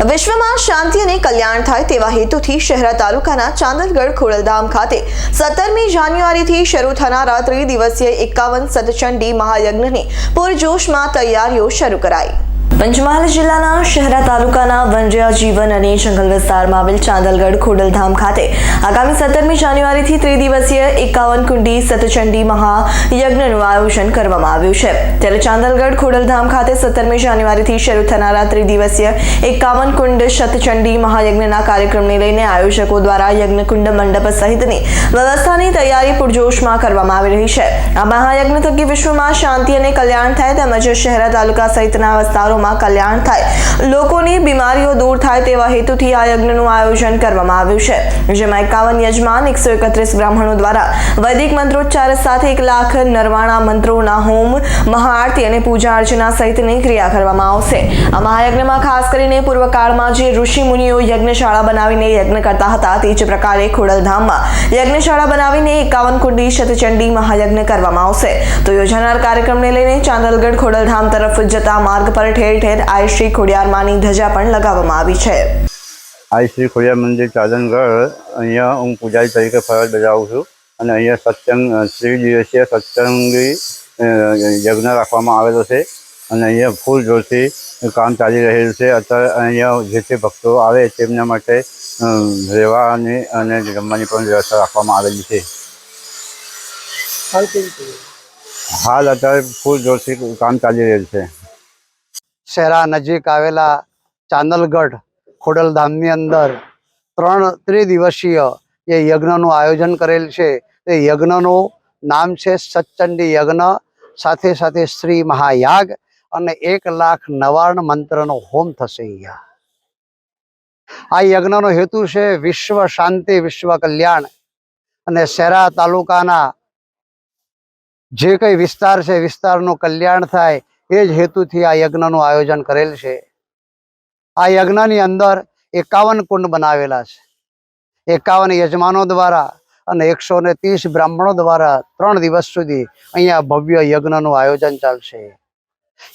વિશ્વમાં શાંતિ અને કલ્યાણ થાય તેવા હેતુથી શહેરા તાલુકાના ચાંદલગઢ ખોડલધામ ખાતે 17મી જાન્યુઆરીથી શરૂ થનારા ત્રિદિવસીય 51 સતચંડી મહાયજ્ઞની પૂરજોશમાં તૈયારીઓ શરૂ કરાઈ। પંચમહાલ જિલ્લાના શહેરા તાલુકાના વનરિયા જીવન અને જંગલ વિસ્તારમાં આવેલ ચાંદલગઢ ખોડલધામ ખાતે આગામી 17મી જાન્યુઆરીથી ત્રિદિવસીય 51 કુંડી સતચંડી મહાયજ્ઞનું આયોજન કરવામાં આવ્યું છે। ત્યારે ચાંદલગઢ ખોડલધામ ખાતે 17મી જાન્યુઆરીથી શરૂ થનારા ત્રિદિવસીય 51 કુંડ સતચંડી મહાયજ્ઞના કાર્યક્રમને લઈને આયોજકો દ્વારા યજ્ઞકુંડ મંડપ સહિતની વ્યવસ્થાની તૈયારી પૂરજોશમાં કરવામાં આવી રહી છે। આ મહાયજ્ઞ થકી વિશ્વમાં શાંતિ અને કલ્યાણ થાય તેમજ શહેરા તાલુકા સહિતના વિસ્તારોમાં કલ્યાણ થાય, લોકોની બીમારીઓ દૂર થાય તેવા હેતુથી આ યજ્ઞનું આયોજન કરવામાં આવ્યું છે, જેમાં 51 યજમાન 131 બ્રાહ્મણો દ્વારા વૈદિક મંત્રોચ્ચાર સાથે 1 લાખ નરવાણા મંત્રોના હોમ, મહાઆરતી અને પૂજા અર્ચના સહિતની ક્રિયા કરવામાં આવશે। આ મહાયજ્ઞમાં ખાસ કરીને પૂર્વકાળમાં જે ઋષિ મુનિઓ યજ્ઞશાળા બનાવીને યજ્ઞ કરતા હતા તે જ પ્રકારે ખોડલધામમાં યજ્ઞશાળા બનાવીને 51 કુંડી સતચંડી મહાયજ્ઞ કરવામાં આવશે। તો યોજાનાર કાર્યક્રમને લઈને ચાંદલગઢ ખોડલધામ તરફ જતા માર્ગ પર ઠેર ઠેર આઈ શ્રી ખોડિયારમાંની ધજા પણ લગાવવામાં આવી છે। આઈ શ્રી ખોડિયાર મંદિર ચાંદલગઢ અહીંયા હું પૂજારી તરીકે ફરજ બજાવું છું અને અહીંયા સત્સંગ ત્રિદિવસીય સત્સંગી યજ્ઞ રાખવામાં આવેલો છે અને અહીંયા ફૂલ જોરથી કામ ચાલી રહેલું છે। અત્યારે અહીંયા જે તે ભક્તો આવે તેમના માટે રહેવાની અને જમવાની પણ વ્યવસ્થા રાખવામાં આવેલી છે। હાલ અત્યારે ફૂલ જોરથી કામ ચાલી રહ્યું છે। શહેરા નજીક આવેલા ચાંદલગઢ ખોડલધામની અંદર 3 ત્રિદિવસીય જે યજ્ઞનું આયોજન કરેલ છે તે યજ્ઞનું નામ છે સતચંડી યજ્ઞ, સાથે સાથે શ્રી મહાયાગ અને 1 લાખ નવાર્ણ મંત્રનો હોમ થશે। અહીંયા આ યજ્ઞનો હેતુ છે વિશ્વ શાંતિ, વિશ્વ કલ્યાણ અને શહેરા તાલુકાના જે કંઈ વિસ્તાર છે વિસ્તારનું કલ્યાણ થાય એ જ હેતુથી આ યજ્ઞનું આયોજન કરેલ છે। આ યજ્ઞની અંદર 51 કુંડ બનાવેલા છે। 51 યજમાનો દ્વારા અને 130 બ્રાહ્મણો દ્વારા 3 દિવસ સુધી અહીંયા ભવ્ય યજ્ઞનું આયોજન ચાલશે।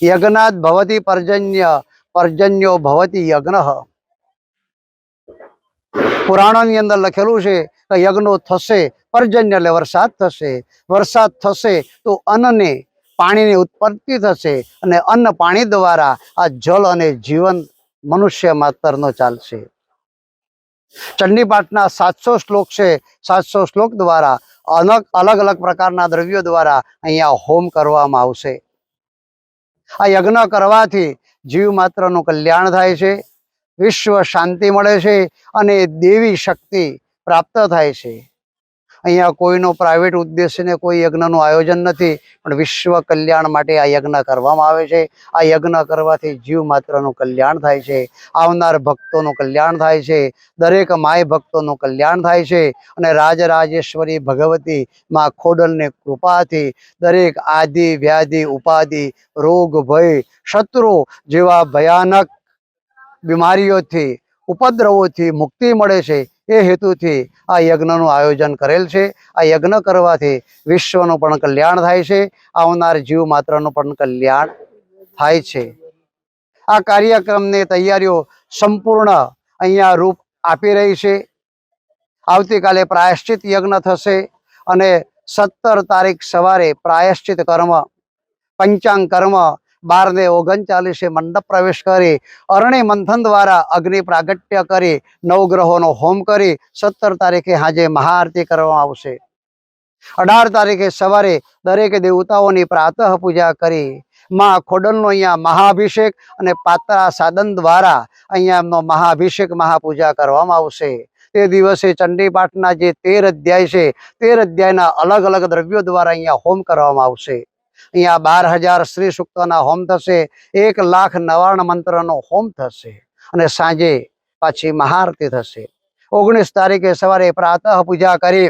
યજ્ઞાત ભવતી પર્જન્ય, પર્જન્યો ભવતી યજ્ઞ। પુરાણોની અંદર લખેલું છે કે યજ્ઞો થશે, પર્જન્ય એટલે વરસાદ થશે, વરસાદ થશે તો અન્નને પાણીની ઉત્પત્તિ થશે અને અન્ન પાણી દ્વારા આ જલ અને જીવન મનુષ્ય માત્રનો ચાલશે। ચંડીપાઠના 700 શ્લોક છે। 700 શ્લોક દ્વારા અલગ અલગ પ્રકારના દ્રવ્યો દ્વારા અહીંયા હોમ કરવામાં આવશે। આ યજ્ઞ કરવાથી જીવ માત્રનું કલ્યાણ થાય છે, વિશ્વ શાંતિ મળે છે અને દેવી શક્તિ પ્રાપ્ત થાય છે। અહીંયા કોઈનો પ્રાઇવેટ ઉદ્દેશ્યને કોઈ યજ્ઞનું આયોજન નથી, પણ વિશ્વ કલ્યાણ માટે આ યજ્ઞ કરવામાં આવે છે। આ યજ્ઞ કરવાથી જીવ માત્રનું કલ્યાણ થાય છે, આવનાર ભક્તોનું કલ્યાણ થાય છે, દરેક માય ભક્તોનું કલ્યાણ થાય છે અને રાજરાજેશ્વરી ભગવતી માં ખોડલની કૃપાથી દરેક આદિ વ્યાધિ ઉપાધિ રોગ ભય શત્રુ જેવા ભયાનક બીમારીઓથી ઉપદ્રવોથી મુક્તિ મળે છે। એ હેતુથી આ યજ્ઞનું આયોજન કરેલ છે। આ યજ્ઞ કરવાથી વિશ્વનું પણ કલ્યાણ થાય છે, આવનાર જીવ માત્રનું પણ કલ્યાણ થાય છે। આ કાર્યક્રમની તૈયારીઓ સંપૂર્ણ અહીંયા રૂપ આપી રહી છે। આવતીકાલે પ્રાયશ્ચિત યજ્ઞ થશે અને 17 તારીખ સવારે પ્રાયશ્ચિત કર્મ, પંચાંગ કર્મ, 12 ને 39 મંડપ પ્રવેશ કરી અરણી મંથન દ્વારા અગ્નિ પ્રાગટ્ય કરી નવગ્રહોનો હોમ કરી 17 તારીખે સાંજે મહાઆરતી કરવામાં આવશે। 18 તારીખે સવારે દરેક દેવતાઓની પ્રાતઃ પૂજા કરી માં ખોડલનો અહીંયા મહાઅભિષેક અને પાત્રા સાધન દ્વારા અહીંયા એમનો મહાઅભિષેક મહાપૂજા કરવામાં આવશે। તે દિવસે ચંડીપાઠના જે 13 અધ્યાય છે 13 અધ્યાયના અલગ અલગ દ્રવ્યો દ્વારા અહીંયા હોમ કરવામાં આવશે। અહીંયા 12,000 શ્રી સૂક્તના હોમ થશે, 1 લાખ નવાર્ણ મંત્રનો હોમ થશે અને સાંજે પાછી મહાઆરતી થશે। 19 તારીખે સવારે પ્રાતઃ પૂજા કરી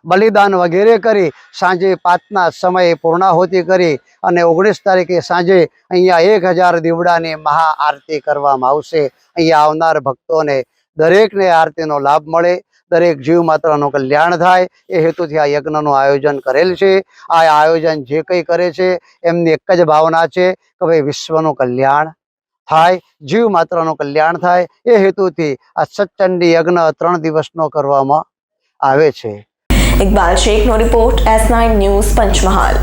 બલિદાન વગેરે કરી સાંજે 5ના સમયે પૂર્ણાહુતિ કરી અને 19 તારીખે સાંજે અહીંયા 1000 દીવડાની મહાઆરતી કરવામાં આવશે। અહીંયા આવનાર ભક્તોને દરેકને આરતીનો લાભ મળે, દરેક જીવ માત્રનું કલ્યાણ થાય એ હેતુથી આ યજ્ઞનું આયોજન કરેલ છે। આ આયોજન જે કંઈ કરે છે એમની એક જ ભાવના છે કે ભાઈ વિશ્વનું કલ્યાણ થાય, જીવ માત્રનું કલ્યાણ થાય એ હેતુથી આ સતચંડી યજ્ઞ 3 દિવસનો કરવામાં આવે છે. ઇકબાલ શેખનો રિપોર્ટ S9 ન્યૂઝ પંચમહાલ.